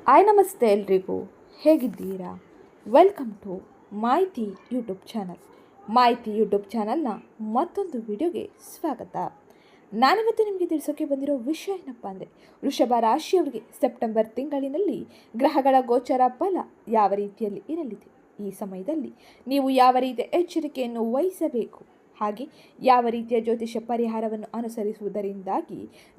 ನಮಸ್ತೆ ಎಲ್ರಿಗೂ, ಹೇಗಿದ್ದೀರಾ? ವೆಲ್ಕಮ್ ಟು ಮಾಹಿತಿ ಯೂಟ್ಯೂಬ್ ಚಾನಲ್. ಮಾಹಿತಿ ಯೂಟ್ಯೂಬ್ ಚಾನಲ್ನ ಮತ್ತೊಂದು ವಿಡಿಯೋಗೆ ಸ್ವಾಗತ. ನಾನಿವತ್ತು ನಿಮಗೆ ತಿಳಿಸೋಕೆ ಬಂದಿರೋ ವಿಷಯ ಏನಪ್ಪ ಅಂದರೆ, ವೃಷಭ ರಾಶಿಯವರಿಗೆ ಸೆಪ್ಟೆಂಬರ್ ತಿಂಗಳಿನಲ್ಲಿ ಗ್ರಹಗಳ ಗೋಚರ ಫಲ ಯಾವ ರೀತಿಯಲ್ಲಿ ಇರಲಿದೆ, ಈ ಸಮಯದಲ್ಲಿ ನೀವು ಯಾವ ರೀತಿಯ ಎಚ್ಚರಿಕೆಯನ್ನು ವಹಿಸಬೇಕು, ಹಾಗೆ ಯಾವ ರೀತಿಯ ಜ್ಯೋತಿಷ ಪರಿಹಾರವನ್ನು ಅನುಸರಿಸುವುದರಿಂದಾಗಿ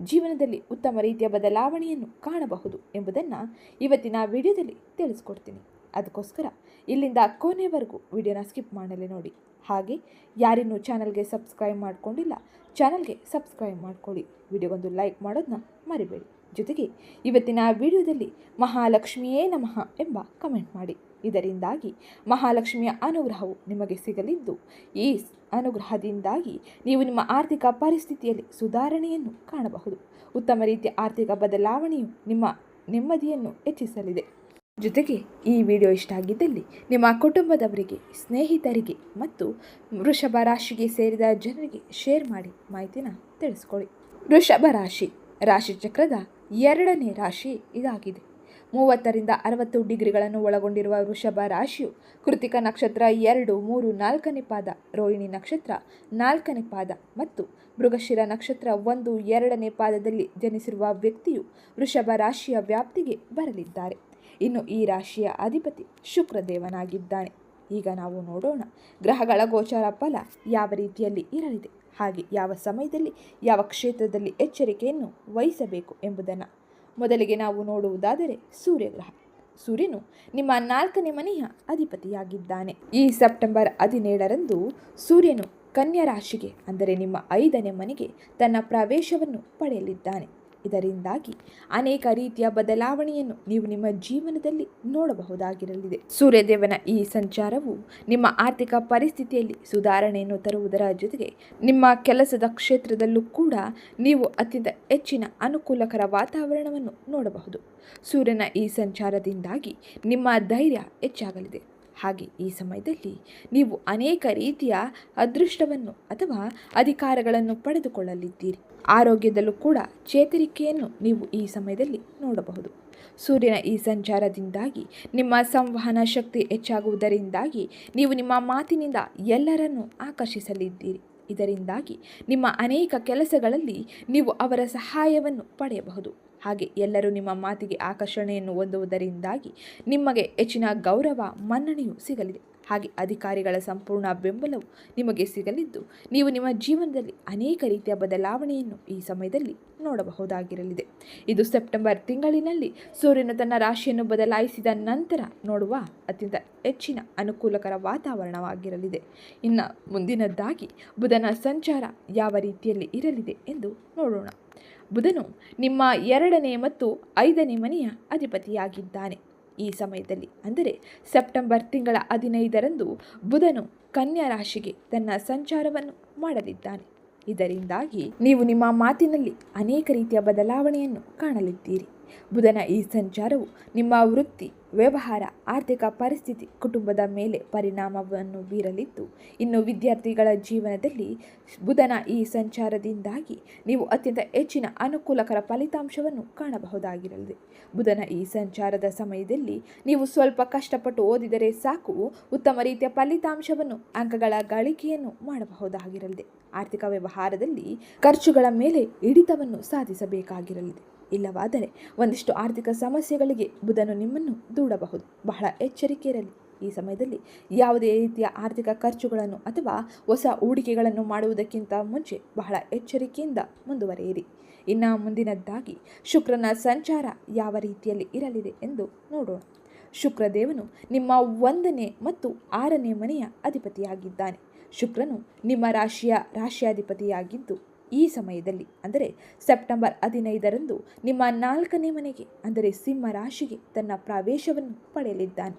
ಜೀವನದಲ್ಲಿ ಉತ್ತಮ ರೀತಿಯ ಬದಲಾವಣೆಯನ್ನು ಕಾಣಬಹುದು ಎಂಬುದನ್ನು ಇವತ್ತಿನ ವಿಡಿಯೋದಲ್ಲಿ ತಿಳಿಸ್ಕೊಡ್ತೀನಿ. ಅದಕ್ಕೋಸ್ಕರ ಇಲ್ಲಿಂದ ಕೊನೆವರೆಗೂ ವಿಡಿಯೋನ ಸ್ಕಿಪ್ ಮಾಡಲೇ ನೋಡಿ. ಹಾಗೆ ಯಾರಿನ್ನೂ ಚಾನಲ್ಗೆ ಸಬ್ಸ್ಕ್ರೈಬ್ ಮಾಡಿಕೊಂಡಿಲ್ಲ, ಚಾನಲ್ಗೆ ಸಬ್ಸ್ಕ್ರೈಬ್ ಮಾಡಿಕೊಳ್ಳಿ. ವಿಡಿಯೋಗೊಂದು ಲೈಕ್ ಮಾಡೋದನ್ನ ಮರಿಬೇಡಿ. ಜೊತೆಗೆ ಇವತ್ತಿನ ವಿಡಿಯೋದಲ್ಲಿ ಮಹಾಲಕ್ಷ್ಮಿಯೇ ನಮಃ ಎಂಬ ಕಮೆಂಟ್ ಮಾಡಿ. ಇದರಿಂದಾಗಿ ಮಹಾಲಕ್ಷ್ಮಿಯ ಅನುಗ್ರಹವು ನಿಮಗೆ ಸಿಗಲಿದ್ದು, ಈ ಅನುಗ್ರಹದಿಂದಾಗಿ ನೀವು ನಿಮ್ಮ ಆರ್ಥಿಕ ಪರಿಸ್ಥಿತಿಯಲ್ಲಿ ಸುಧಾರಣೆಯನ್ನು ಕಾಣಬಹುದು. ಉತ್ತಮ ರೀತಿಯ ಆರ್ಥಿಕ ಬದಲಾವಣೆಯು ನಿಮ್ಮ ನೆಮ್ಮದಿಯನ್ನು ಹೆಚ್ಚಿಸಲಿದೆ. ಜೊತೆಗೆ ಈ ವಿಡಿಯೋ ಇಷ್ಟ ಆಗಿದ್ದಲ್ಲಿ ನಿಮ್ಮ ಕುಟುಂಬದವರಿಗೆ, ಸ್ನೇಹಿತರಿಗೆ ಮತ್ತು ವೃಷಭ ರಾಶಿಗೆ ಸೇರಿದ ಜನರಿಗೆ ಶೇರ್ ಮಾಡಿ ಮಾಹಿತಿನ ತಿಳಿಸ್ಕೊಳ್ಳಿ. ವೃಷಭ ರಾಶಿ ರಾಶಿಚಕ್ರದ ಎರಡನೇ ರಾಶಿ ಇದಾಗಿದೆ. 30ರಿಂದ 60 ಡಿಗ್ರಿಗಳನ್ನು ಒಳಗೊಂಡಿರುವ ವೃಷಭ ರಾಶಿಯು ಕೃತಿಕ ನಕ್ಷತ್ರ 2, 3, 4ನೇ ಪಾದ, ರೋಹಿಣಿ ನಕ್ಷತ್ರ 4ನೇ ಪಾದ ಮತ್ತು ಮೃಗಶಿರ ನಕ್ಷತ್ರ 1, 2ನೇ ಪಾದದಲ್ಲಿ ಜನಿಸಿರುವ ವ್ಯಕ್ತಿಯು ವೃಷಭ ರಾಶಿಯ ವ್ಯಾಪ್ತಿಗೆ ಬರಲಿದ್ದಾರೆ. ಇನ್ನು ಈ ರಾಶಿಯ ಅಧಿಪತಿ ಶುಕ್ರದೇವನಾಗಿದ್ದಾನೆ. ಈಗ ನಾವು ನೋಡೋಣ ಗ್ರಹಗಳ ಗೋಚಾರ ಫಲ ಯಾವ ರೀತಿಯಲ್ಲಿ ಇರಲಿದೆ, ಹಾಗೆ ಯಾವ ಸಮಯದಲ್ಲಿ ಯಾವ ಕ್ಷೇತ್ರದಲ್ಲಿ ಎಚ್ಚರಿಕೆಯನ್ನು ವಹಿಸಬೇಕು ಎಂಬುದನ್ನು. ಮೊದಲಿಗೆ ನಾವು ನೋಡುವುದಾದರೆ ಸೂರ್ಯಗ್ರಹ. ಸೂರ್ಯನು ನಿಮ್ಮ 4ನೇ ಮನೆಯ ಅಧಿಪತಿಯಾಗಿದ್ದಾನೆ. ಈ ಸೆಪ್ಟೆಂಬರ್ 17ರಂದು ಸೂರ್ಯನು ಕನ್ಯಾ ರಾಶಿಗೆ, ಅಂದರೆ ನಿಮ್ಮ 5ನೇ ಮನೆಗೆ ತನ್ನ ಪ್ರವೇಶವನ್ನು ಪಡೆಯಲಿದ್ದಾನೆ. ಇದರಿಂದಾಗಿ ಅನೇಕ ರೀತಿಯ ಬದಲಾವಣೆಯನ್ನು ನೀವು ನಿಮ್ಮ ಜೀವನದಲ್ಲಿ ನೋಡಬಹುದಾಗಿರಲಿದೆ. ಸೂರ್ಯದೇವನ ಈ ಸಂಚಾರವು ನಿಮ್ಮ ಆರ್ಥಿಕ ಪರಿಸ್ಥಿತಿಯಲ್ಲಿ ಸುಧಾರಣೆಯನ್ನು ತರುವುದರ ಜೊತೆಗೆ ನಿಮ್ಮ ಕೆಲಸದ ಕ್ಷೇತ್ರದಲ್ಲೂ ಕೂಡ ನೀವು ಅತ್ಯಂತ ಹೆಚ್ಚಿನ ಅನುಕೂಲಕರ ವಾತಾವರಣವನ್ನು ನೋಡಬಹುದು. ಸೂರ್ಯನ ಈ ಸಂಚಾರದಿಂದಾಗಿ ನಿಮ್ಮ ಧೈರ್ಯ ಹೆಚ್ಚಾಗಲಿದೆ. ಹಾಗೆ ಈ ಸಮಯದಲ್ಲಿ ನೀವು ಅನೇಕ ರೀತಿಯ ಅದೃಷ್ಟವನ್ನು ಅಥವಾ ಅಧಿಕಾರಗಳನ್ನು ಪಡೆದುಕೊಳ್ಳಲಿದ್ದೀರಿ. ಆರೋಗ್ಯದಲ್ಲೂ ಕೂಡ ಚೇತರಿಕೆಯನ್ನು ನೀವು ಈ ಸಮಯದಲ್ಲಿ ನೋಡಬಹುದು. ಸೂರ್ಯನ ಈ ಸಂಚಾರದಿಂದಾಗಿ ನಿಮ್ಮ ಸಂವಹನ ಶಕ್ತಿ ಹೆಚ್ಚಾಗುವುದರಿಂದಾಗಿ ನೀವು ನಿಮ್ಮ ಮಾತಿನಿಂದ ಎಲ್ಲರನ್ನೂ ಆಕರ್ಷಿಸಲಿದ್ದೀರಿ. ಇದರಿಂದಾಗಿ ನಿಮ್ಮ ಅನೇಕ ಕೆಲಸಗಳಲ್ಲಿ ನೀವು ಅವರ ಸಹಾಯವನ್ನು ಪಡೆಯಬಹುದು. ಹಾಗೆ ಎಲ್ಲರೂ ನಿಮ್ಮ ಮಾತಿಗೆ ಆಕರ್ಷಣೆಯನ್ನು ಹೊಂದುವುದರಿಂದಾಗಿ ನಿಮಗೆ ಹೆಚ್ಚಿನ ಗೌರವ, ಮನ್ನಣೆಯು ಸಿಗಲಿದೆ. ಹಾಗೆ ಅಧಿಕಾರಿಗಳ ಸಂಪೂರ್ಣ ಬೆಂಬಲವು ನಿಮಗೆ ಸಿಗಲಿದ್ದು, ನೀವು ನಿಮ್ಮ ಜೀವನದಲ್ಲಿ ಅನೇಕ ರೀತಿಯ ಬದಲಾವಣೆಯನ್ನು ಈ ಸಮಯದಲ್ಲಿ ನೋಡಬಹುದಾಗಿರಲಿದೆ. ಇದು ಸೆಪ್ಟೆಂಬರ್ ತಿಂಗಳಿನಲ್ಲಿ ಸೂರ್ಯನು ತನ್ನ ರಾಶಿಯನ್ನು ಬದಲಾಯಿಸಿದ ನಂತರ ನೋಡುವ ಅತ್ಯಂತ ಹೆಚ್ಚಿನ ಅನುಕೂಲಕರ ವಾತಾವರಣವಾಗಿರಲಿದೆ. ಇನ್ನು ಮುಂದಿನದ್ದಾಗಿ ಬುಧನ ಸಂಚಾರ ಯಾವ ರೀತಿಯಲ್ಲಿ ಇರಲಿದೆ ಎಂದು ನೋಡೋಣ. ಬುಧನು ನಿಮ್ಮ 2ನೇ ಮತ್ತು 5ನೇ ಮನೆಯ ಅಧಿಪತಿಯಾಗಿದ್ದಾನೆ. ಈ ಸಮಯದಲ್ಲಿ ಅಂದರೆ ಸೆಪ್ಟೆಂಬರ್ ತಿಂಗಳ 15ರಂದು ಬುಧನು ಕನ್ಯಾ ರಾಶಿಗೆ ತನ್ನ ಸಂಚಾರವನ್ನು ಮಾಡಲಿದ್ದಾನೆ. ಇದರಿಂದಾಗಿ ನೀವು ನಿಮ್ಮ ಮಾತಿನಲ್ಲಿ ಅನೇಕ ರೀತಿಯ ಬದಲಾವಣೆಯನ್ನು ಕಾಣಲಿದ್ದೀರಿ. ಬುಧನ ಈ ಸಂಚಾರವು ನಿಮ್ಮ ವೃತ್ತಿ, ವ್ಯವಹಾರ, ಆರ್ಥಿಕ ಪರಿಸ್ಥಿತಿ, ಕುಟುಂಬದ ಮೇಲೆ ಪರಿಣಾಮವನ್ನು ಬೀರಲಿದ್ದು, ಇನ್ನು ವಿದ್ಯಾರ್ಥಿಗಳ ಜೀವನದಲ್ಲಿ ಬುಧನ ಈ ಸಂಚಾರದಿಂದಾಗಿ ನೀವು ಅತ್ಯಂತ ಹೆಚ್ಚಿನ ಅನುಕೂಲಕರ ಫಲಿತಾಂಶವನ್ನು ಕಾಣಬಹುದಾಗಿರಲಿದೆ. ಬುಧನ ಈ ಸಂಚಾರದ ಸಮಯದಲ್ಲಿ ನೀವು ಸ್ವಲ್ಪ ಕಷ್ಟಪಟ್ಟು ಓದಿದರೆ ಸಾಕು, ಉತ್ತಮ ರೀತಿಯ ಫಲಿತಾಂಶವನ್ನು, ಅಂಕಗಳ ಗಳಿಕೆಯನ್ನು ಮಾಡಬಹುದಾಗಿರಲಿದೆ. ಆರ್ಥಿಕ ವ್ಯವಹಾರದಲ್ಲಿ ಖರ್ಚುಗಳ ಮೇಲೆ ಹಿಡಿತವನ್ನು ಸಾಧಿಸಬೇಕಾಗಿರಲಿದೆ. ಇಲ್ಲವಾದರೆ ಒಂದಿಷ್ಟು ಆರ್ಥಿಕ ಸಮಸ್ಯೆಗಳಿಗೆ ಬುಧನು ನಿಮ್ಮನ್ನು ದೂಡಬಹುದು. ಬಹಳ ಎಚ್ಚರಿಕೆ ಇರಲಿ. ಈ ಸಮಯದಲ್ಲಿ ಯಾವುದೇ ರೀತಿಯ ಆರ್ಥಿಕ ಖರ್ಚುಗಳನ್ನು ಅಥವಾ ಹೊಸ ಹೂಡಿಕೆಗಳನ್ನು ಮಾಡುವುದಕ್ಕಿಂತ ಮುಂಚೆ ಬಹಳ ಎಚ್ಚರಿಕೆಯಿಂದ ಮುಂದುವರಿಯಿರಿ. ಇನ್ನು ಮುಂದಿನದ್ದಾಗಿ ಶುಕ್ರನ ಸಂಚಾರ ಯಾವ ರೀತಿಯಲ್ಲಿ ಇರಲಿದೆ ಎಂದು ನೋಡೋಣ. ಶುಕ್ರದೇವನು ನಿಮ್ಮ 1ನೇ ಮತ್ತು 6ನೇ ಮನೆಯ ಅಧಿಪತಿಯಾಗಿದ್ದಾನೆ. ಶುಕ್ರನು ನಿಮ್ಮ ರಾಶಿಯಾಧಿಪತಿಯಾಗಿದ್ದು, ಈ ಸಮಯದಲ್ಲಿ ಅಂದರೆ ಸೆಪ್ಟೆಂಬರ್ 15ರಂದು ನಿಮ್ಮ 4ನೇ ಮನೆಗೆ ಅಂದರೆ ಸಿಂಹ ರಾಶಿಗೆ ತನ್ನ ಪ್ರವೇಶವನ್ನು ಪಡೆಯಲಿದ್ದಾನೆ.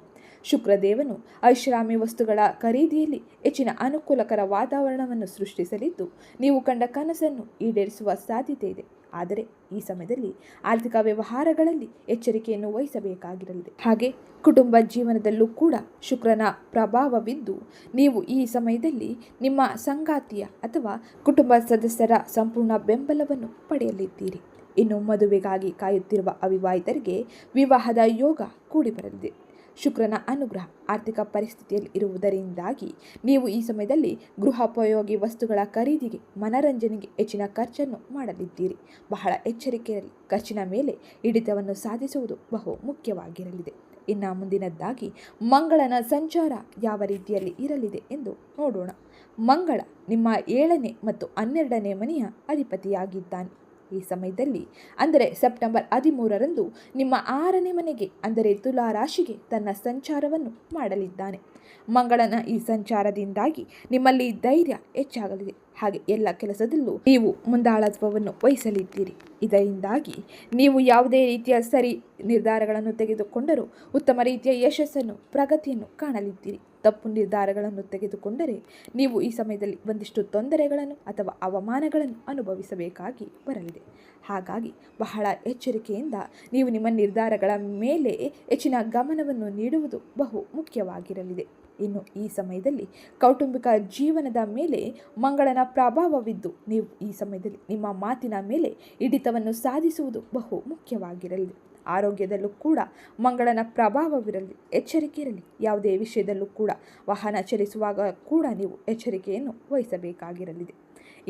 ಶುಕ್ರದೇವನು ಐಷಾರಾಮಿ ವಸ್ತುಗಳ ಖರೀದಿಯಲ್ಲಿ ಹೆಚ್ಚಿನ ಅನುಕೂಲಕರ ವಾತಾವರಣವನ್ನು ಸೃಷ್ಟಿಸಲಿದ್ದು, ನೀವು ಕಂಡ ಕನಸನ್ನು ಈಡೇರಿಸುವ ಸಾಧ್ಯತೆ ಇದೆ. ಆದರೆ ಈ ಸಮಯದಲ್ಲಿ ಆರ್ಥಿಕ ವ್ಯವಹಾರಗಳಲ್ಲಿ ಎಚ್ಚರಿಕೆಯನ್ನು ವಹಿಸಬೇಕಾಗಿರಲಿದೆ. ಹಾಗೆ ಕುಟುಂಬ ಜೀವನದಲ್ಲೂ ಕೂಡ ಶುಕ್ರನ ಪ್ರಭಾವವಿದ್ದು, ನೀವು ಈ ಸಮಯದಲ್ಲಿ ನಿಮ್ಮ ಸಂಗಾತಿಯ ಅಥವಾ ಕುಟುಂಬ ಸದಸ್ಯರ ಸಂಪೂರ್ಣ ಬೆಂಬಲವನ್ನು ಪಡೆಯಲಿದ್ದೀರಿ. ಇನ್ನು ಮದುವೆಗಾಗಿ ಕಾಯುತ್ತಿರುವ ಅವಿವಾಹಿತರಿಗೆ ವಿವಾಹದ ಯೋಗ ಕೂಡಿ ಬರಲಿದೆ. ಶುಕ್ರನ ಅನುಗ್ರಹ ಆರ್ಥಿಕ ಪರಿಸ್ಥಿತಿಯಲ್ಲಿ ಇರುವುದರಿಂದಾಗಿ ನೀವು ಈ ಸಮಯದಲ್ಲಿ ಗೃಹೋಪಯೋಗಿ ವಸ್ತುಗಳ ಖರೀದಿಗೆ, ಮನರಂಜನೆಗೆ ಹೆಚ್ಚಿನ ಖರ್ಚನ್ನು ಮಾಡಲಿದ್ದೀರಿ. ಬಹಳ ಎಚ್ಚರಿಕೆಯಲ್ಲಿ ಖರ್ಚಿನ ಮೇಲೆ ಹಿಡಿತವನ್ನು ಸಾಧಿಸುವುದು ಬಹು ಮುಖ್ಯವಾಗಿರಲಿದೆ. ಇನ್ನು ಮುಂದಿನದ್ದಾಗಿ ಮಂಗಳನ ಸಂಚಾರ ಯಾವ ರೀತಿಯಲ್ಲಿ ಇರಲಿದೆ ಎಂದು ನೋಡೋಣ. ಮಂಗಳ ನಿಮ್ಮ 7ನೇ ಮತ್ತು 12ನೇ ಮನೆಯ ಅಧಿಪತಿಯಾಗಿದ್ದಾನೆ. ಈ ಸಮಯದಲ್ಲಿ ಅಂದರೆ ಸೆಪ್ಟೆಂಬರ್ 13ರಂದು ನಿಮ್ಮ 6ನೇ ಮನೆಗೆ ಅಂದರೆ ತುಲಾ ರಾಶಿಗೆ ತನ್ನ ಸಂಚಾರವನ್ನು ಮಾಡಲಿದ್ದಾನೆ. ಮಂಗಳನ ಈ ಸಂಚಾರದಿಂದಾಗಿ ನಿಮ್ಮಲ್ಲಿ ಧೈರ್ಯ ಹೆಚ್ಚಾಗಲಿದೆ. ಹಾಗೆ ಎಲ್ಲ ಕೆಲಸದಲ್ಲೂ ನೀವು ಮುಂದಾಳತ್ವವನ್ನು ವಹಿಸಲಿದ್ದೀರಿ. ಇದರಿಂದಾಗಿ ನೀವು ಯಾವುದೇ ರೀತಿಯ ಸರಿ ನಿರ್ಧಾರಗಳನ್ನು ತೆಗೆದುಕೊಂಡರೂ ಉತ್ತಮ ರೀತಿಯ ಯಶಸ್ಸನ್ನು, ಪ್ರಗತಿಯನ್ನು ಕಾಣಲಿದ್ದೀರಿ. ತಪ್ಪು ನಿರ್ಧಾರಗಳನ್ನು ತೆಗೆದುಕೊಂಡರೆ ನೀವು ಈ ಸಮಯದಲ್ಲಿ ಒಂದಿಷ್ಟು ತೊಂದರೆಗಳನ್ನು ಅಥವಾ ಅವಮಾನಗಳನ್ನು ಅನುಭವಿಸಬೇಕಾಗಿ ಬರಲಿದೆ. ಹಾಗಾಗಿ ಬಹಳ ಎಚ್ಚರಿಕೆಯಿಂದ ನೀವು ನಿಮ್ಮ ನಿರ್ಧಾರಗಳ ಮೇಲೆ ಹೆಚ್ಚಿನ ಗಮನವನ್ನು ನೀಡುವುದು ಬಹು ಮುಖ್ಯವಾಗಿರಲಿದೆ. ಇನ್ನು ಈ ಸಮಯದಲ್ಲಿ ಕೌಟುಂಬಿಕ ಜೀವನದ ಮೇಲೆ ಮಂಗಳನ ಪ್ರಭಾವವಿದ್ದು ನೀವು ಈ ಸಮಯದಲ್ಲಿ ನಿಮ್ಮ ಮಾತಿನ ಮೇಲೆ ಹಿಡಿತವನ್ನು ಸಾಧಿಸುವುದು ಬಹು ಮುಖ್ಯವಾಗಿರಲಿದೆ. ಆರೋಗ್ಯದಲ್ಲೂ ಕೂಡ ಮಂಗಳನ ಪ್ರಭಾವವಿರಲಿ, ಎಚ್ಚರಿಕೆ ಇರಲಿ. ಯಾವುದೇ ವಿಷಯದಲ್ಲೂ ಕೂಡ ವಾಹನ ಚಲಿಸುವಾಗ ಕೂಡ ನೀವು ಎಚ್ಚರಿಕೆಯನ್ನು ವಹಿಸಬೇಕಾಗಿರಲಿದೆ.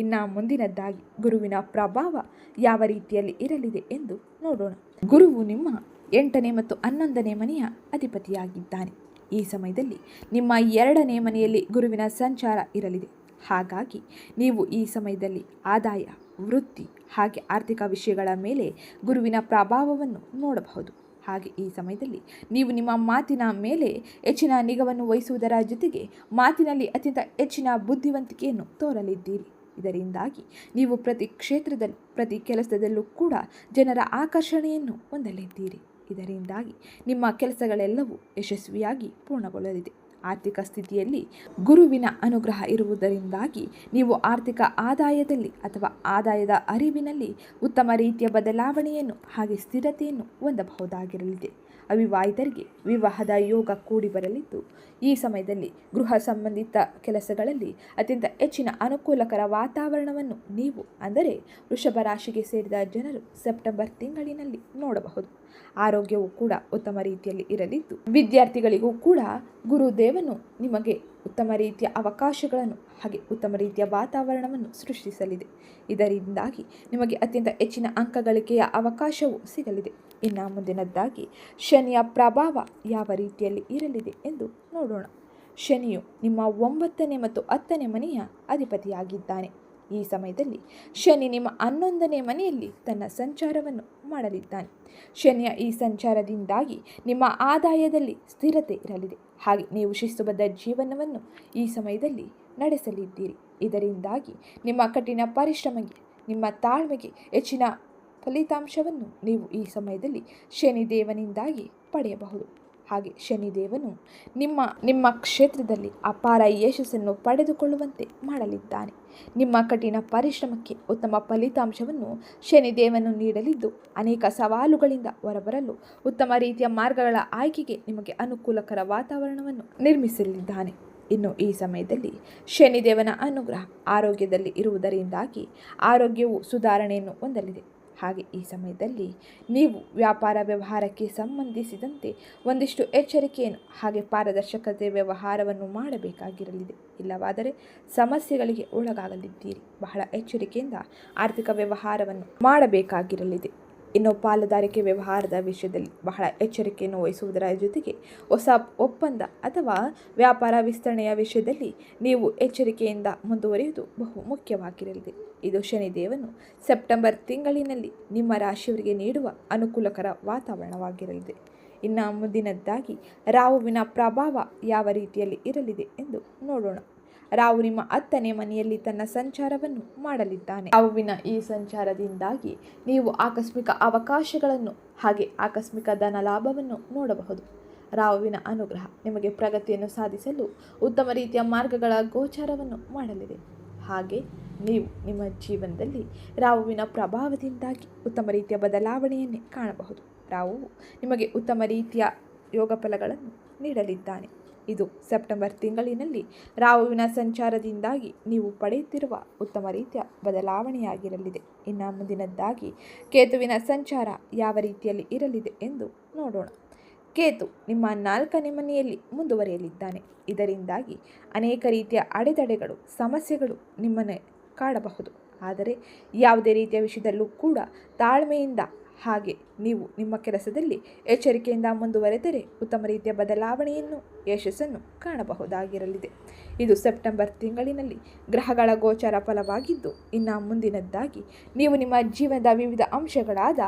ಇನ್ನು ಮುಂದಿನದ್ದಾಗಿ ಗುರುವಿನ ಪ್ರಭಾವ ಯಾವ ರೀತಿಯಲ್ಲಿ ಇರಲಿದೆ ಎಂದು ನೋಡೋಣ. ಗುರುವು ನಿಮ್ಮ 8ನೇ ಮತ್ತು 11ನೇ ಮನೆಯ ಅಧಿಪತಿಯಾಗಿದ್ದಾನೆ. ಈ ಸಮಯದಲ್ಲಿ ನಿಮ್ಮ 2ನೇ ಮನೆಯಲ್ಲಿ ಗುರುವಿನ ಸಂಚಾರ ಇರಲಿದೆ. ಹಾಗಾಗಿ ನೀವು ಈ ಸಮಯದಲ್ಲಿ ಆದಾಯ, ವೃತ್ತಿ ಹಾಗೆ ಆರ್ಥಿಕ ವಿಷಯಗಳ ಮೇಲೆ ಗುರುವಿನ ಪ್ರಭಾವವನ್ನು ನೋಡಬಹುದು. ಹಾಗೆ ಈ ಸಮಯದಲ್ಲಿ ನೀವು ನಿಮ್ಮ ಮಾತಿನ ಮೇಲೆ ಹೆಚ್ಚಿನ ನಿಗಾವನ್ನು ವಹಿಸುವುದರ ಜೊತೆಗೆ ಮಾತಿನಲ್ಲಿ ಅತ್ಯಂತ ಹೆಚ್ಚಿನ ಬುದ್ಧಿವಂತಿಕೆಯನ್ನು ತೋರಲಿದ್ದೀರಿ. ಇದರಿಂದಾಗಿ ನೀವು ಪ್ರತಿ ಕ್ಷೇತ್ರದಲ್ಲೂ, ಪ್ರತಿ ಕೆಲಸದಲ್ಲೂ ಕೂಡ ಜನರ ಆಕರ್ಷಣೆಯನ್ನು ಹೊಂದಲಿದ್ದೀರಿ. ಇದರಿಂದಾಗಿ ನಿಮ್ಮ ಕೆಲಸಗಳೆಲ್ಲವೂ ಯಶಸ್ವಿಯಾಗಿ ಪೂರ್ಣಗೊಳ್ಳಲಿದೆ. ಆರ್ಥಿಕ ಸ್ಥಿತಿಯಲ್ಲಿ ಗುರುವಿನ ಅನುಗ್ರಹ ಇರುವುದರಿಂದಾಗಿ ನೀವು ಆರ್ಥಿಕ ಆದಾಯದಲ್ಲಿ ಅಥವಾ ಆದಾಯದ ಅರಿವಿನಲ್ಲಿ ಉತ್ತಮ ರೀತಿಯ ಬದಲಾವಣೆಯನ್ನು ಹಾಗೆ ಸ್ಥಿರತೆಯನ್ನು ಹೊಂದಬಹುದಾಗಿರಲಿದೆ. ಅವಿವಾಹಿತರಿಗೆ ವಿವಾಹದ ಯೋಗ ಕೂಡಿ ಬರಲಿದ್ದು ಈ ಸಮಯದಲ್ಲಿ ಗೃಹ ಸಂಬಂಧಿತ ಕೆಲಸಗಳಲ್ಲಿ ಅತ್ಯಂತ ಹೆಚ್ಚಿನ ಅನುಕೂಲಕರ ವಾತಾವರಣವನ್ನು ನೀವು ಅಂದರೆ ವೃಷಭ ರಾಶಿಗೆ ಸೇರಿದ ಜನರು ಸೆಪ್ಟೆಂಬರ್ ತಿಂಗಳಿನಲ್ಲಿ ನೋಡಬಹುದು. ಆರೋಗ್ಯವು ಕೂಡ ಉತ್ತಮ ರೀತಿಯಲ್ಲಿ ಇರಲಿದ್ದು ವಿದ್ಯಾರ್ಥಿಗಳಿಗೂ ಕೂಡ ಗುರುದೇವನು ನಿಮಗೆ ಉತ್ತಮ ರೀತಿಯ ಅವಕಾಶಗಳನ್ನು ಹಾಗೆ ಉತ್ತಮ ರೀತಿಯ ವಾತಾವರಣವನ್ನು ಸೃಷ್ಟಿಸಲಿದೆ. ಇದರಿಂದಾಗಿ ನಿಮಗೆ ಅತ್ಯಂತ ಹೆಚ್ಚಿನ ಅಂಕ ಗಳಿಕೆಯ ಅವಕಾಶವೂ ಸಿಗಲಿದೆ. ಇನ್ನು ಮುಂದಿನದ್ದಾಗಿ ಶನಿಯ ಪ್ರಭಾವ ಯಾವ ರೀತಿಯಲ್ಲಿ ಇರಲಿದೆ ಎಂದು ನೋಡೋಣ. ಶನಿಯು ನಿಮ್ಮ 9ನೇ ಮತ್ತು 10ನೇ ಮನೆಯ ಅಧಿಪತಿಯಾಗಿದ್ದಾನೆ. ಈ ಸಮಯದಲ್ಲಿ ಶನಿ ನಿಮ್ಮ 11ನೇ ಮನೆಯಲ್ಲಿ ತನ್ನ ಸಂಚಾರವನ್ನು ಮಾಡಲಿದ್ದಾನೆ. ಶನಿಯ ಈ ಸಂಚಾರದಿಂದಾಗಿ ನಿಮ್ಮ ಆದಾಯದಲ್ಲಿ ಸ್ಥಿರತೆ ಇರಲಿದೆ. ಹಾಗೆ ನೀವು ಶಿಸ್ತುಬದ್ಧ ಜೀವನವನ್ನು ಈ ಸಮಯದಲ್ಲಿ ನಡೆಸಲಿದ್ದೀರಿ. ಇದರಿಂದಾಗಿ ನಿಮ್ಮ ಕಠಿಣ ಪರಿಶ್ರಮಕ್ಕೆ, ನಿಮ್ಮ ತಾಳ್ಮೆಗೆ ಹೆಚ್ಚಿನ ಫಲಿತಾಂಶವನ್ನು ನೀವು ಈ ಸಮಯದಲ್ಲಿ ಶನಿದೇವನಿಂದಾಗಿ ಪಡೆಯಬಹುದು. ಹಾಗೆ ಶನಿದೇವನು ನಿಮ್ಮ ಕ್ಷೇತ್ರದಲ್ಲಿ ಅಪಾರ ಯಶಸ್ಸನ್ನು ಪಡೆದುಕೊಳ್ಳುವಂತೆ ಮಾಡಲಿದ್ದಾನೆ. ನಿಮ್ಮ ಕಠಿಣ ಪರಿಶ್ರಮಕ್ಕೆ ಉತ್ತಮ ಫಲಿತಾಂಶವನ್ನು ಶನಿದೇವನು ನೀಡಲಿದ್ದು ಅನೇಕ ಸವಾಲುಗಳಿಂದ ಹೊರಬರಲು ಉತ್ತಮ ರೀತಿಯ ಮಾರ್ಗಗಳ ಆಯ್ಕೆಗೆ ನಿಮಗೆ ಅನುಕೂಲಕರ ವಾತಾವರಣವನ್ನು ನಿರ್ಮಿಸಲಿದ್ದಾನೆ. ಇನ್ನು ಈ ಸಮಯದಲ್ಲಿ ಶನಿದೇವನ ಅನುಗ್ರಹ ಆರೋಗ್ಯದಲ್ಲಿ ಇರುವುದರಿಂದಾಗಿ ಆರೋಗ್ಯವು ಸುಧಾರಣೆಯನ್ನು ಹೊಂದಲಿದೆ. ಹಾಗೆ ಈ ಸಮಯದಲ್ಲಿ ನೀವು ವ್ಯಾಪಾರ ವ್ಯವಹಾರಕ್ಕೆ ಸಂಬಂಧಿಸಿದಂತೆ ಒಂದಿಷ್ಟು ಎಚ್ಚರಿಕೆಯನ್ನು ಹಾಗೆ ಪಾರದರ್ಶಕತೆ ವ್ಯವಹಾರವನ್ನು ಮಾಡಬೇಕಾಗಿರಲಿದೆ. ಇಲ್ಲವಾದರೆ ಸಮಸ್ಯೆಗಳಿಗೆ ಒಳಗಾಗಲಿದ್ದೀರಿ. ಬಹಳ ಎಚ್ಚರಿಕೆಯಿಂದ ಆರ್ಥಿಕ ವ್ಯವಹಾರವನ್ನು ಮಾಡಬೇಕಾಗಿರಲಿದೆ. ಇನ್ನು ಪಾಲುದಾರಿಕೆ ವ್ಯವಹಾರದ ವಿಷಯದಲ್ಲಿ ಬಹಳ ಎಚ್ಚರಿಕೆಯನ್ನು ವಹಿಸುವುದರ ಜೊತೆಗೆ ಹೊಸ ಒಪ್ಪಂದ ಅಥವಾ ವ್ಯಾಪಾರ ವಿಸ್ತರಣೆಯ ವಿಷಯದಲ್ಲಿ ನೀವು ಎಚ್ಚರಿಕೆಯಿಂದ ಮುಂದುವರಿಯುವುದು ಬಹು ಮುಖ್ಯವಾಗಿರಲಿದೆ. ಇದು ಶನಿದೇವನು ಸೆಪ್ಟೆಂಬರ್ ತಿಂಗಳಿನಲ್ಲಿ ನಿಮ್ಮ ರಾಶಿಯವರಿಗೆ ನೀಡುವ ಅನುಕೂಲಕರ ವಾತಾವರಣವಾಗಿರಲಿದೆ. ಇನ್ನು ಮುಂದಿನದ್ದಾಗಿ ರಾಹುವಿನ ಪ್ರಭಾವ ಯಾವ ರೀತಿಯಲ್ಲಿ ಇರಲಿದೆ ಎಂದು ನೋಡೋಣ. ರಾಹು ನಿಮ್ಮ 10ನೇ ಮನೆಯಲ್ಲಿ ತನ್ನ ಸಂಚಾರವನ್ನು ಮಾಡಲಿದ್ದಾನೆ. ರಾಹುವಿನ ಈ ಸಂಚಾರದಿಂದಾಗಿ ನೀವು ಆಕಸ್ಮಿಕ ಅವಕಾಶಗಳನ್ನು ಹಾಗೆ ಆಕಸ್ಮಿಕ ಧನ ಲಾಭವನ್ನು ನೋಡಬಹುದು. ರಾಹುವಿನ ಅನುಗ್ರಹ ನಿಮಗೆ ಪ್ರಗತಿಯನ್ನು ಸಾಧಿಸಲು ಉತ್ತಮ ರೀತಿಯ ಮಾರ್ಗಗಳ ಗೋಚಾರವನ್ನು ಮಾಡಲಿದೆ. ಹಾಗೆ ನೀವು ನಿಮ್ಮ ಜೀವನದಲ್ಲಿ ರಾಹುವಿನ ಪ್ರಭಾವದಿಂದಾಗಿ ಉತ್ತಮ ರೀತಿಯ ಬದಲಾವಣೆಯನ್ನೇ ಕಾಣಬಹುದು. ರಾಹುವು ನಿಮಗೆ ಉತ್ತಮ ರೀತಿಯ ಯೋಗ ಫಲಗಳನ್ನು ನೀಡಲಿದ್ದಾನೆ. ಇದು ಸೆಪ್ಟೆಂಬರ್ ತಿಂಗಳಿನಲ್ಲಿ ರಾಹುವಿನ ಸಂಚಾರದಿಂದಾಗಿ ನೀವು ಪಡೆಯುತ್ತಿರುವ ಉತ್ತಮ ರೀತಿಯ ಬದಲಾವಣೆಯಾಗಿರಲಿದೆ. ಇನ್ನು ಮುಂದಿನದ್ದಾಗಿ ಕೇತುವಿನ ಸಂಚಾರ ಯಾವ ರೀತಿಯಲ್ಲಿ ಇರಲಿದೆ ಎಂದು ನೋಡೋಣ. ಕೇತು ನಿಮ್ಮ 4ನೇ ಮನೆಯಲ್ಲಿ ಮುಂದುವರಿಯಲಿದ್ದಾನೆ. ಇದರಿಂದಾಗಿ ಅನೇಕ ರೀತಿಯ ಅಡೆತಡೆಗಳು, ಸಮಸ್ಯೆಗಳು ನಿಮ್ಮನ್ನು ಕಾಡಬಹುದು. ಆದರೆ ಯಾವುದೇ ರೀತಿಯ ವಿಷಯದಲ್ಲೂ ಕೂಡ ತಾಳ್ಮೆಯಿಂದ, ಹಾಗೆ ನೀವು ನಿಮ್ಮ ಕೆಲಸದಲ್ಲಿ ಎಚ್ಚರಿಕೆಯಿಂದ ಮುಂದುವರೆದರೆ ಉತ್ತಮ ರೀತಿಯ ಬದಲಾವಣೆಯನ್ನು, ಯಶಸ್ಸನ್ನು ಕಾಣಬಹುದಾಗಿರಲಿದೆ. ಇದು ಸೆಪ್ಟೆಂಬರ್ ತಿಂಗಳಿನಲ್ಲಿ ಗ್ರಹಗಳ ಗೋಚಾರ ಫಲವಾಗಿದ್ದು, ಇನ್ನು ಮುಂದಿನದ್ದಾಗಿ ನೀವು ನಿಮ್ಮ ಜೀವನದ ವಿವಿಧ ಅಂಶಗಳಾದ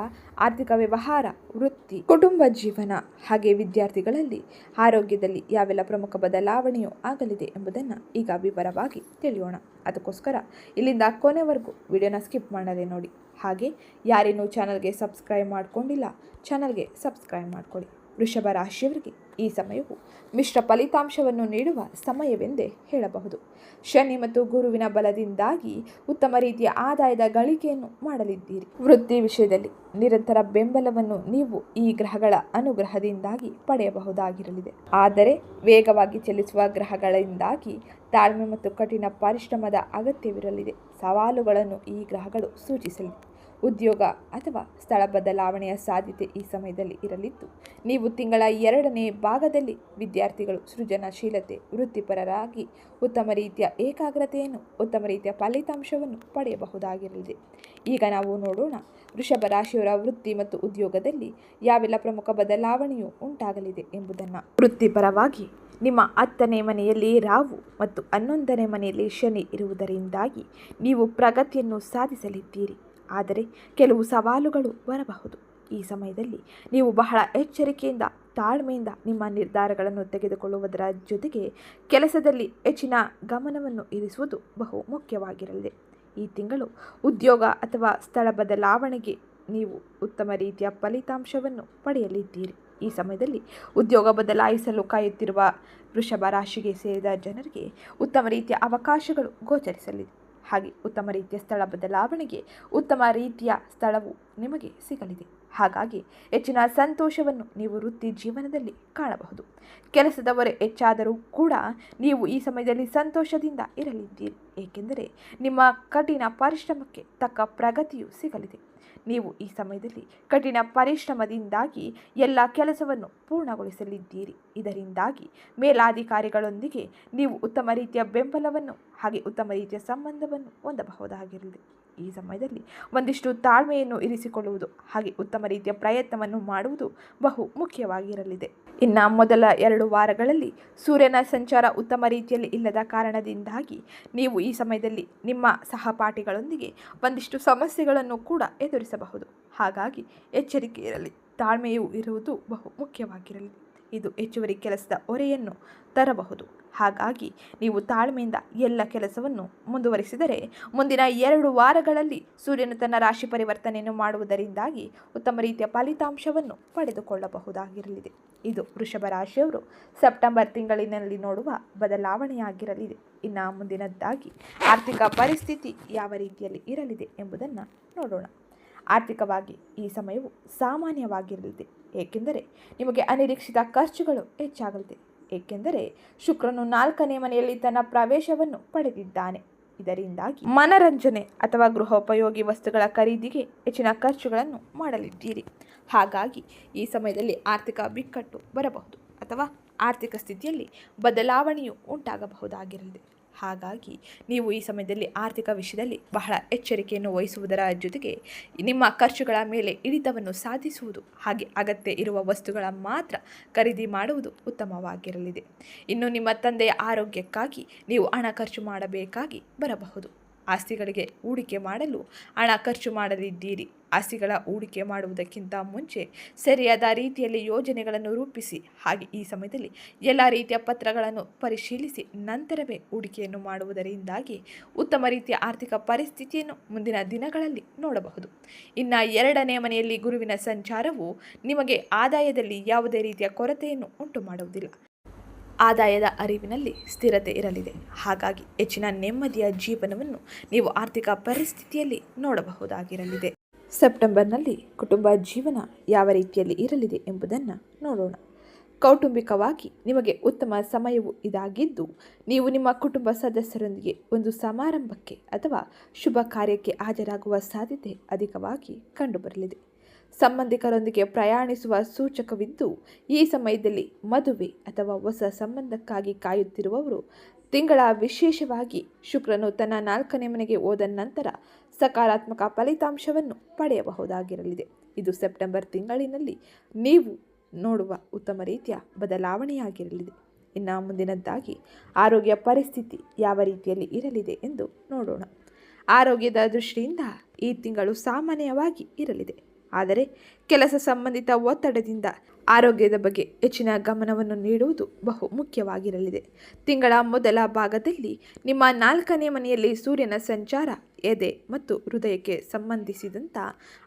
ಆರ್ಥಿಕ ವ್ಯವಹಾರ, ವೃತ್ತಿ, ಕುಟುಂಬ ಜೀವನ ಹಾಗೆ ವಿದ್ಯಾರ್ಥಿಗಳಲ್ಲಿ ಆರೋಗ್ಯದಲ್ಲಿ ಯಾವೆಲ್ಲ ಪ್ರಮುಖ ಬದಲಾವಣೆಯೂ ಆಗಲಿದೆ ಎಂಬುದನ್ನು ಈಗ ವಿವರವಾಗಿ ತಿಳಿಯೋಣ. ಅದಕ್ಕೋಸ್ಕರ ಇಲ್ಲಿಂದ ಕೊನೆವರೆಗೂ ವಿಡಿಯೋನ ಸ್ಕಿಪ್ ಮಾಡದೆ ನೋಡಿ. ಹಾಗೆ ಯಾರೇನೂ ಚಾನಲ್ಗೆ ಸಬ್ಸ್ಕ್ರೈಬ್ ಮಾಡಿಕೊಂಡಿಲ್ಲ, ಚಾನಲ್ಗೆ ಸಬ್ಸ್ಕ್ರೈಬ್ ಮಾಡಿಕೊಳ್ಳಿ. ವೃಷಭ ರಾಶಿಯವರಿಗೆ ಈ ಸಮಯವು ಮಿಶ್ರ ಫಲಿತಾಂಶವನ್ನು ನೀಡುವ ಸಮಯವೆಂದೇ ಹೇಳಬಹುದು. ಶನಿ ಮತ್ತು ಗುರುವಿನ ಬಲದಿಂದಾಗಿ ಉತ್ತಮ ರೀತಿಯ ಆದಾಯದ ಗಳಿಕೆಯನ್ನು ಮಾಡಲಿದ್ದೀರಿ. ವೃತ್ತಿ ವಿಷಯದಲ್ಲಿ ನಿರಂತರ ಬೆಂಬಲವನ್ನು ನೀವು ಈ ಗ್ರಹಗಳ ಅನುಗ್ರಹದಿಂದಾಗಿ ಪಡೆಯಬಹುದಾಗಿರಲಿದೆ. ಆದರೆ ವೇಗವಾಗಿ ಚಲಿಸುವ ಗ್ರಹಗಳಿಂದಾಗಿ ತಾಳ್ಮೆ ಮತ್ತು ಕಠಿಣ ಪರಿಶ್ರಮದ ಅಗತ್ಯವಿರಲಿದೆ. ಸವಾಲುಗಳನ್ನು ಈ ಗ್ರಹಗಳು ಸೂಚಿಸಲಿದೆ. ಉದ್ಯೋಗ ಅಥವಾ ಸ್ಥಳ ಬದಲಾವಣೆಯ ಸಾಧ್ಯತೆ ಈ ಸಮಯದಲ್ಲಿ ಇರಲಿದ್ದು, ನೀವು ತಿಂಗಳ 2ನೇ ಭಾಗದಲ್ಲಿ ವಿದ್ಯಾರ್ಥಿಗಳು ಸೃಜನಶೀಲತೆ, ವೃತ್ತಿಪರರಾಗಿ ಉತ್ತಮ ರೀತಿಯ ಏಕಾಗ್ರತೆಯನ್ನು, ಉತ್ತಮ ರೀತಿಯ ಫಲಿತಾಂಶವನ್ನು ಪಡೆಯಬಹುದಾಗಿರಲಿದೆ. ಈಗ ನಾವು ನೋಡೋಣ ವೃಷಭ ರಾಶಿಯವರ ವೃತ್ತಿ ಮತ್ತು ಉದ್ಯೋಗದಲ್ಲಿ ಯಾವೆಲ್ಲ ಪ್ರಮುಖ ಬದಲಾವಣೆಯು ಉಂಟಾಗಲಿದೆ ಎಂಬುದನ್ನು. ವೃತ್ತಿಪರವಾಗಿ ನಿಮ್ಮ 10ನೇ ಮನೆಯಲ್ಲಿ ರಾಹು ಮತ್ತು 11ನೇ ಮನೆಯಲ್ಲಿ ಶನಿ ಇರುವುದರಿಂದಾಗಿ ನೀವು ಪ್ರಗತಿಯನ್ನು ಸಾಧಿಸಲಿದ್ದೀರಿ. ಆದರೆ ಕೆಲವು ಸವಾಲುಗಳು ಬರಬಹುದು. ಈ ಸಮಯದಲ್ಲಿ ನೀವು ಬಹಳ ಎಚ್ಚರಿಕೆಯಿಂದ, ತಾಳ್ಮೆಯಿಂದ ನಿಮ್ಮ ನಿರ್ಧಾರಗಳನ್ನು ತೆಗೆದುಕೊಳ್ಳುವುದರ ಜೊತೆಗೆ ಕೆಲಸದಲ್ಲಿ ಹೆಚ್ಚಿನ ಗಮನವನ್ನು ಇರಿಸುವುದು ಬಹು ಮುಖ್ಯವಾಗಿರಲಿದೆ. ಈ ತಿಂಗಳು ಉದ್ಯೋಗ ಅಥವಾ ಸ್ಥಳ ಬದಲಾವಣೆಗೆ ನೀವು ಉತ್ತಮ ರೀತಿಯ ಫಲಿತಾಂಶವನ್ನು ಪಡೆಯಲಿದ್ದೀರಿ. ಈ ಸಮಯದಲ್ಲಿ ಉದ್ಯೋಗ ಬದಲಾಯಿಸಲು ಕಾಯುತ್ತಿರುವ ವೃಷಭ ರಾಶಿಗೆ ಸೇರಿದ ಜನರಿಗೆ ಉತ್ತಮ ರೀತಿಯ ಅವಕಾಶಗಳು ಗೋಚರಿಸಲಿದೆ. ಹಾಗೆ ಉತ್ತಮ ರೀತಿಯ ಸ್ಥಳ ಬದಲಾವಣೆಗೆ ಉತ್ತಮ ರೀತಿಯ ಸ್ಥಳವು ನಿಮಗೆ ಸಿಗಲಿದೆ. ಹಾಗಾಗಿ ಹೆಚ್ಚಿನ ಸಂತೋಷವನ್ನು ನೀವು ವೃತ್ತಿ ಜೀವನದಲ್ಲಿ ಕಾಣಬಹುದು. ಕೆಲಸದ ಹೊರೆ ಹೆಚ್ಚಾದರೂ ಕೂಡ ನೀವು ಈ ಸಮಯದಲ್ಲಿ ಸಂತೋಷದಿಂದ ಇರಲಿದ್ದೀರಿ, ಏಕೆಂದರೆ ನಿಮ್ಮ ಕಠಿಣ ಪರಿಶ್ರಮಕ್ಕೆ ತಕ್ಕ ಪ್ರಗತಿಯು ಸಿಗಲಿದೆ. ನೀವು ಈ ಸಮಯದಲ್ಲಿ ಕಠಿಣ ಪರಿಶ್ರಮದಿಂದಾಗಿ ಎಲ್ಲ ಕೆಲಸವನ್ನು ಪೂರ್ಣಗೊಳಿಸಲಿದ್ದೀರಿ. ಇದರಿಂದಾಗಿ ಮೇಲಾಧಿಕಾರಿಗಳೊಂದಿಗೆ ನೀವು ಉತ್ತಮ ರೀತಿಯ ಬೆಂಬಲವನ್ನು ಹಾಗೆ ಉತ್ತಮ ರೀತಿಯ ಸಂಬಂಧವನ್ನು ಹೊಂದಬಹುದಾಗಿರಲಿದೆ. ಈ ಸಮಯದಲ್ಲಿ ಒಂದಿಷ್ಟು ತಾಳ್ಮೆಯನ್ನು ಇರಿಸಿಕೊಳ್ಳುವುದು ಹಾಗೆ ಉತ್ತಮ ರೀತಿಯ ಪ್ರಯತ್ನವನ್ನು ಮಾಡುವುದು ಬಹು ಮುಖ್ಯವಾಗಿರಲಿದೆ. ಇನ್ನು ಮೊದಲ 2 ವಾರಗಳಲ್ಲಿ ಸೂರ್ಯನ ಸಂಚಾರ ಉತ್ತಮ ರೀತಿಯಲ್ಲಿ ಇಲ್ಲದ ಕಾರಣದಿಂದಾಗಿ ನೀವು ಈ ಸಮಯದಲ್ಲಿ ನಿಮ್ಮ ಸಹಪಾಠಿಗಳೊಂದಿಗೆ ಒಂದಿಷ್ಟು ಸಮಸ್ಯೆಗಳನ್ನು ಕೂಡ ಎದುರಿಸಬಹುದು. ಹಾಗಾಗಿ ಎಚ್ಚರಿಕೆ ಇರಲಿ, ತಾಳ್ಮೆಯೂ ಇರುವುದು ಬಹು ಮುಖ್ಯವಾಗಿರಲಿ. ಇದು ಹೆಚ್ಚುವರಿ ಕೆಲಸದ ಹೊರೆಯನ್ನು ತರಬಹುದು. ಹಾಗಾಗಿ ನೀವು ತಾಳ್ಮೆಯಿಂದ ಎಲ್ಲ ಕೆಲಸವನ್ನು ಮುಂದುವರಿಸಿದರೆ ಮುಂದಿನ 2 ವಾರಗಳಲ್ಲಿ ಸೂರ್ಯನು ತನ್ನ ರಾಶಿ ಪರಿವರ್ತನೆಯನ್ನು ಮಾಡುವುದರಿಂದಾಗಿ ಉತ್ತಮ ರೀತಿಯ ಫಲಿತಾಂಶವನ್ನು ಪಡೆದುಕೊಳ್ಳಬಹುದಾಗಿರಲಿದೆ. ಇದು ವೃಷಭ ರಾಶಿಯವರು ಸೆಪ್ಟೆಂಬರ್ ತಿಂಗಳಿನಲ್ಲಿ ನೋಡುವ ಬದಲಾವಣೆಯಾಗಿರಲಿದೆ. ಇನ್ನು ಮುಂದಿನದ್ದಾಗಿ ಆರ್ಥಿಕ ಪರಿಸ್ಥಿತಿ ಯಾವ ರೀತಿಯಲ್ಲಿ ಇರಲಿದೆ ಎಂಬುದನ್ನು ನೋಡೋಣ. ಆರ್ಥಿಕವಾಗಿ ಈ ಸಮಯವು ಸಾಮಾನ್ಯವಾಗಿರಲಿದೆ, ಏಕೆಂದರೆ ನಿಮಗೆ ಅನಿರೀಕ್ಷಿತ ಖರ್ಚುಗಳು ಹೆಚ್ಚಾಗಲಿದೆ. ಏಕೆಂದರೆ ಶುಕ್ರನು 4ನೇ ಮನೆಯಲ್ಲಿ ತನ್ನ ಪ್ರವೇಶವನ್ನು ಪಡೆದಿದ್ದಾನೆ. ಇದರಿಂದಾಗಿ ಮನರಂಜನೆ ಅಥವಾ ಗೃಹೋಪಯೋಗಿ ವಸ್ತುಗಳ ಖರೀದಿಗೆ ಹೆಚ್ಚಿನ ಖರ್ಚುಗಳನ್ನು ಮಾಡಲಿದ್ದೀರಿ. ಹಾಗಾಗಿ ಈ ಸಮಯದಲ್ಲಿ ಆರ್ಥಿಕ ಬಿಕ್ಕಟ್ಟು ಬರಬಹುದು ಅಥವಾ ಆರ್ಥಿಕ ಸ್ಥಿತಿಯಲ್ಲಿ ಬದಲಾವಣೆಯು ಉಂಟಾಗಬಹುದಾಗಿರಲಿದೆ. ಹಾಗಾಗಿ ನೀವು ಈ ಸಮಯದಲ್ಲಿ ಆರ್ಥಿಕ ವಿಷಯದಲ್ಲಿ ಬಹಳ ಎಚ್ಚರಿಕೆಯನ್ನು ವಹಿಸುವುದರ ಜೊತೆಗೆ ನಿಮ್ಮ ಖರ್ಚುಗಳ ಮೇಲೆ ಹಿಡಿತವನ್ನು ಸಾಧಿಸುವುದು ಹಾಗೆ ಅಗತ್ಯ ಇರುವ ವಸ್ತುಗಳ ಮಾತ್ರ ಖರೀದಿ ಮಾಡುವುದು ಉತ್ತಮವಾಗಿರಲಿದೆ. ಇನ್ನು ನಿಮ್ಮ ತಂದೆಯ ಆರೋಗ್ಯಕ್ಕಾಗಿ ನೀವು ಹಣ ಖರ್ಚು ಮಾಡಬೇಕಾಗಿ ಬರಬಹುದು. ಆಸ್ತಿಗಳಿಗೆ ಹೂಡಿಕೆ ಮಾಡಲು ಹಣ ಖರ್ಚು ಮಾಡಲಿದ್ದೀರಿ. ಆಸ್ತಿಗಳ ಹೂಡಿಕೆ ಮಾಡುವುದಕ್ಕಿಂತ ಮುಂಚೆ ಸರಿಯಾದ ರೀತಿಯಲ್ಲಿ ಯೋಜನೆಗಳನ್ನು ರೂಪಿಸಿ ಹಾಗೆ ಈ ಸಮಯದಲ್ಲಿ ಎಲ್ಲ ರೀತಿಯ ಪತ್ರಗಳನ್ನು ಪರಿಶೀಲಿಸಿ ನಂತರವೇ ಹೂಡಿಕೆಯನ್ನು ಮಾಡುವುದರಿಂದಾಗಿ ಉತ್ತಮ ರೀತಿಯ ಆರ್ಥಿಕ ಪರಿಸ್ಥಿತಿಯನ್ನು ಮುಂದಿನ ದಿನಗಳಲ್ಲಿ ನೋಡಬಹುದು. ಇನ್ನು 2ನೇ ಮನೆಯಲ್ಲಿ ಗುರುವಿನ ಸಂಚಾರವು ನಿಮಗೆ ಆದಾಯದಲ್ಲಿ ಯಾವುದೇ ರೀತಿಯ ಕೊರತೆಯನ್ನು ಉಂಟು ಮಾಡುವುದಿಲ್ಲ. ಆದಾಯದ ಅರಿವಿನಲ್ಲಿ ಸ್ಥಿರತೆ ಇರಲಿದೆ. ಹಾಗಾಗಿ ಹೆಚ್ಚಿನ ನೆಮ್ಮದಿಯ ಜೀವನವನ್ನು ನೀವು ಆರ್ಥಿಕ ಪರಿಸ್ಥಿತಿಯಲ್ಲಿ ನೋಡಬಹುದಾಗಿರಲಿದೆ. ಸೆಪ್ಟೆಂಬರ್ನಲ್ಲಿ ಕುಟುಂಬ ಜೀವನ ಯಾವ ರೀತಿಯಲ್ಲಿ ಇರಲಿದೆ ಎಂಬುದನ್ನು ನೋಡೋಣ. ಕೌಟುಂಬಿಕವಾಗಿ ನಿಮಗೆ ಉತ್ತಮ ಸಮಯವು ಇದಾಗಿದ್ದು, ನೀವು ನಿಮ್ಮ ಕುಟುಂಬ ಸದಸ್ಯರೊಂದಿಗೆ ಒಂದು ಸಮಾರಂಭಕ್ಕೆ ಅಥವಾ ಶುಭ ಕಾರ್ಯಕ್ಕೆ ಹಾಜರಾಗುವ ಸಾಧ್ಯತೆ ಅಧಿಕವಾಗಿ ಕಂಡುಬರಲಿದೆ. ಸಂಬಂಧಿಕರೊಂದಿಗೆ ಪ್ರಯಾಣಿಸುವ ಸೂಚಕವಿದ್ದು, ಈ ಸಮಯದಲ್ಲಿ ಮದುವೆ ಅಥವಾ ಹೊಸ ಸಂಬಂಧಕ್ಕಾಗಿ ಕಾಯುತ್ತಿರುವವರು ತಿಂಗಳ ವಿಶೇಷವಾಗಿ ಶುಕ್ರನು ತನ್ನ 4ನೇ ಮನೆಗೆ ಹೋದ ನಂತರ ಸಕಾರಾತ್ಮಕ ಫಲಿತಾಂಶವನ್ನು ಪಡೆಯಬಹುದಾಗಿರಲಿದೆ. ಇದು ಸೆಪ್ಟೆಂಬರ್ ತಿಂಗಳಿನಲ್ಲಿ ನೀವು ನೋಡುವ ಉತ್ತಮ ರೀತಿಯ ಬದಲಾವಣೆಯಾಗಿರಲಿದೆ. ಇನ್ನು ಮುಂದಿನದ್ದಾಗಿ ಆರೋಗ್ಯ ಪರಿಸ್ಥಿತಿ ಯಾವ ರೀತಿಯಲ್ಲಿ ಇರಲಿದೆ ಎಂದು ನೋಡೋಣ. ಆರೋಗ್ಯದ ದೃಷ್ಟಿಯಿಂದ ಈ ತಿಂಗಳು ಸಾಮಾನ್ಯವಾಗಿ ಇರಲಿದೆ. ಆದರೆ ಕೆಲಸ ಸಂಬಂಧಿತ ಒತ್ತಡದಿಂದ ಆರೋಗ್ಯದ ಬಗ್ಗೆ ಹೆಚ್ಚಿನ ಗಮನವನ್ನು ನೀಡುವುದು ಬಹು ಮುಖ್ಯವಾಗಿರಲಿದೆ. ತಿಂಗಳ ಮೊದಲ ಭಾಗದಲ್ಲಿ ನಿಮ್ಮ 4ನೇ ಮನೆಯಲ್ಲಿ ಸೂರ್ಯನ ಸಂಚಾರ ಎದೆ ಮತ್ತು ಹೃದಯಕ್ಕೆ ಸಂಬಂಧಿಸಿದಂಥ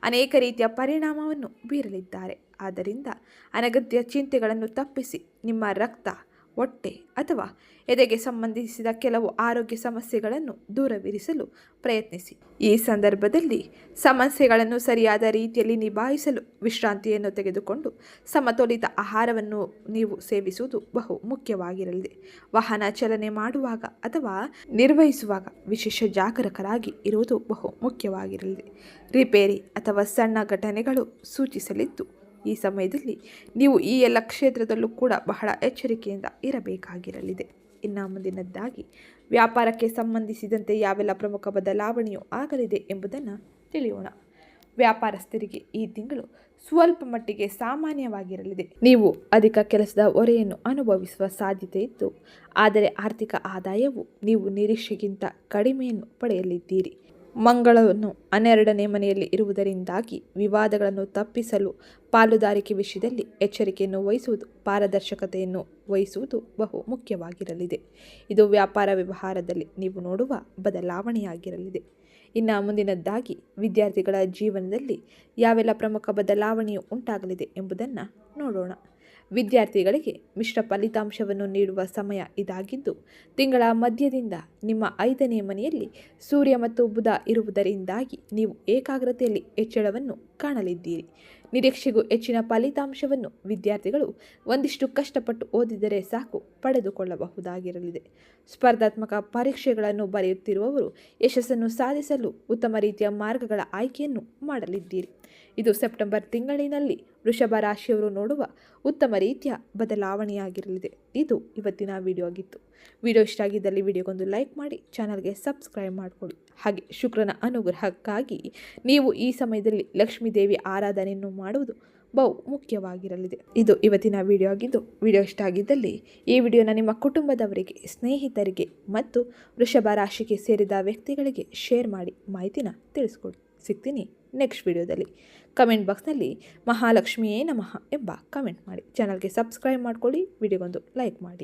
ಅನೇಕ ರೀತಿಯ ಪರಿಣಾಮವನ್ನು ಬೀರಲಿದ್ದಾರೆ. ಆದ್ದರಿಂದ ಅನಗತ್ಯ ಚಿಂತೆಗಳನ್ನು ತಪ್ಪಿಸಿ ನಿಮ್ಮ ರಕ್ತ, ಹೊಟ್ಟೆ ಅಥವಾ ಎದೆಗೆ ಸಂಬಂಧಿಸಿದ ಕೆಲವು ಆರೋಗ್ಯ ಸಮಸ್ಯೆಗಳನ್ನು ದೂರವಿರಿಸಲು ಪ್ರಯತ್ನಿಸಿ. ಈ ಸಂದರ್ಭದಲ್ಲಿ ಸಮಸ್ಯೆಗಳನ್ನು ಸರಿಯಾದ ರೀತಿಯಲ್ಲಿ ನಿಭಾಯಿಸಲು ವಿಶ್ರಾಂತಿಯನ್ನು ತೆಗೆದುಕೊಂಡು ಸಮತೋಲಿತ ಆಹಾರವನ್ನು ನೀವು ಸೇವಿಸುವುದು ಬಹು ಮುಖ್ಯವಾಗಿರಲಿದೆ. ವಾಹನ ಚಲನೆ ಮಾಡುವಾಗ ಅಥವಾ ನಿರ್ವಹಿಸುವಾಗ ವಿಶೇಷ ಜಾಗರೂಕರಾಗಿ ಇರುವುದು ಬಹು ಮುಖ್ಯವಾಗಿರಲಿದೆ. ರಿಪೇರಿ ಅಥವಾ ಸಣ್ಣ ಘಟನೆಗಳು ಸೂಚಿಸಲಿದ್ದು, ಈ ಸಮಯದಲ್ಲಿ ನೀವು ಈ ಎಲ್ಲ ಕ್ಷೇತ್ರದಲ್ಲೂ ಕೂಡ ಬಹಳ ಎಚ್ಚರಿಕೆಯಿಂದ ಇರಬೇಕಾಗಿರಲಿದೆ. ಇನ್ನು ಮುಂದಿನದ್ದಾಗಿ ವ್ಯಾಪಾರಕ್ಕೆ ಸಂಬಂಧಿಸಿದಂತೆ ಯಾವೆಲ್ಲ ಪ್ರಮುಖ ಬದಲಾವಣೆಯು ಆಗಲಿದೆ ಎಂಬುದನ್ನು ತಿಳಿಯೋಣ. ವ್ಯಾಪಾರಸ್ಥರಿಗೆ ಈ ತಿಂಗಳು ಸ್ವಲ್ಪ ಮಟ್ಟಿಗೆ ಸಾಮಾನ್ಯವಾಗಿರಲಿದೆ. ನೀವು ಅಧಿಕ ಕೆಲಸದ ಹೊರೆಯನ್ನು ಅನುಭವಿಸುವ ಸಾಧ್ಯತೆ ಇದ್ದು, ಆದರೆ ಆರ್ಥಿಕ ಆದಾಯವು ನೀವು ನಿರೀಕ್ಷೆಗಿಂತ ಕಡಿಮೆಯನ್ನು ಪಡೆಯಲಿದ್ದೀರಿ. ಮಂಗಳವನ್ನು 12ನೇ ಮನೆಯಲ್ಲಿ ಇರುವುದರಿಂದಾಗಿ ವಿವಾದಗಳನ್ನು ತಪ್ಪಿಸಲು ಪಾಲುದಾರಿಕೆ ವಿಷಯದಲ್ಲಿ ಎಚ್ಚರಿಕೆಯನ್ನು ವಹಿಸುವುದು, ಪಾರದರ್ಶಕತೆಯನ್ನು ವಹಿಸುವುದು ಬಹು ಮುಖ್ಯವಾಗಿರಲಿದೆ. ಇದು ವ್ಯಾಪಾರ ವ್ಯವಹಾರದಲ್ಲಿ ನೀವು ನೋಡುವ ಬದಲಾವಣೆಯಾಗಿರಲಿದೆ. ಇನ್ನು ಮುಂದಿನದ್ದಾಗಿ ವಿದ್ಯಾರ್ಥಿಗಳ ಜೀವನದಲ್ಲಿ ಯಾವೆಲ್ಲ ಪ್ರಮುಖ ಬದಲಾವಣೆಯು ಉಂಟಾಗಲಿದೆ ಎಂಬುದನ್ನು ನೋಡೋಣ. ವಿದ್ಯಾರ್ಥಿಗಳಿಗೆ ಮಿಶ್ರ ಫಲಿತಾಂಶವನ್ನು ನೀಡುವ ಸಮಯ ಇದಾಗಿದ್ದು, ತಿಂಗಳ ಮಧ್ಯದಿಂದ ನಿಮ್ಮ 5ನೇ ಮನೆಯಲ್ಲಿ ಸೂರ್ಯ ಮತ್ತು ಬುಧ ಇರುವುದರಿಂದಾಗಿ ನೀವು ಏಕಾಗ್ರತೆಯಲ್ಲಿ ಹೆಚ್ಚಳವನ್ನು ಕಾಣಲಿದ್ದೀರಿ. ನಿರೀಕ್ಷೆಗೂ ಹೆಚ್ಚಿನ ಫಲಿತಾಂಶವನ್ನು ವಿದ್ಯಾರ್ಥಿಗಳು ಒಂದಿಷ್ಟು ಕಷ್ಟಪಟ್ಟು ಓದಿದರೆ ಸಾಕು ಪಡೆದುಕೊಳ್ಳಬಹುದಾಗಿರಲಿದೆ. ಸ್ಪರ್ಧಾತ್ಮಕ ಪರೀಕ್ಷೆಗಳನ್ನು ಬರೆಯುತ್ತಿರುವವರು ಯಶಸ್ಸನ್ನು ಸಾಧಿಸಲು ಉತ್ತಮ ರೀತಿಯ ಮಾರ್ಗಗಳ ಆಯ್ಕೆಯನ್ನು ಮಾಡಲಿದ್ದೀರಿ. ಇದು ಸೆಪ್ಟೆಂಬರ್ ತಿಂಗಳಿನಲ್ಲಿ ವೃಷಭ ರಾಶಿಯವರು ನೋಡುವ ಉತ್ತಮ ರೀತಿಯ ಬದಲಾವಣೆಯಾಗಿರಲಿದೆ. ಇದು ಇವತ್ತಿನ ವಿಡಿಯೋ ಆಗಿತ್ತು. ವಿಡಿಯೋ ಇಷ್ಟ ಆಗಿದ್ದಲ್ಲಿ ವಿಡಿಯೋಗೊಂದು ಲೈಕ್ ಮಾಡಿ, ಚಾನಲ್ಗೆ ಸಬ್ಸ್ಕ್ರೈಬ್ ಮಾಡಿಕೊಳ್ಳಿ. ಹಾಗೆ ಶುಕ್ರನ ಅನುಗ್ರಹಕ್ಕಾಗಿ ನೀವು ಈ ಸಮಯದಲ್ಲಿ ಲಕ್ಷ್ಮೀ ದೇವಿ ಆರಾಧನೆಯನ್ನು ಮಾಡುವುದು ಬಹು ಮುಖ್ಯವಾಗಿರಲಿದೆ. ಇದು ಇವತ್ತಿನ ವಿಡಿಯೋ ಆಗಿದ್ದು, ವಿಡಿಯೋ ಇಷ್ಟ ಆಗಿದ್ದಲ್ಲಿ ಈ ವಿಡಿಯೋನ ನಿಮ್ಮ ಕುಟುಂಬದವರಿಗೆ, ಸ್ನೇಹಿತರಿಗೆ ಮತ್ತು ವೃಷಭ ರಾಶಿಗೆ ಸೇರಿದ ವ್ಯಕ್ತಿಗಳಿಗೆ ಶೇರ್ ಮಾಡಿ ಮಾಹಿತಿನ ತಿಳಿಸ್ಕೊಡಿ. ಸಿಗ್ತೀನಿ ನೆಕ್ಸ್ಟ್ ವಿಡಿಯೋದಲ್ಲಿ. ಕಮೆಂಟ್ ಬಾಕ್ಸ್ನಲ್ಲಿ ಮಹಾಲಕ್ಷ್ಮಿಯೇ ನಮಃ ಎಂಬ ಕಮೆಂಟ್ ಮಾಡಿ. ಚಾನಲ್ಗೆ ಸಬ್ಸ್ಕ್ರೈಬ್ ಮಾಡ್ಕೊಳ್ಳಿ, ವಿಡಿಯೋಗೊಂದು ಲೈಕ್ ಮಾಡಿ.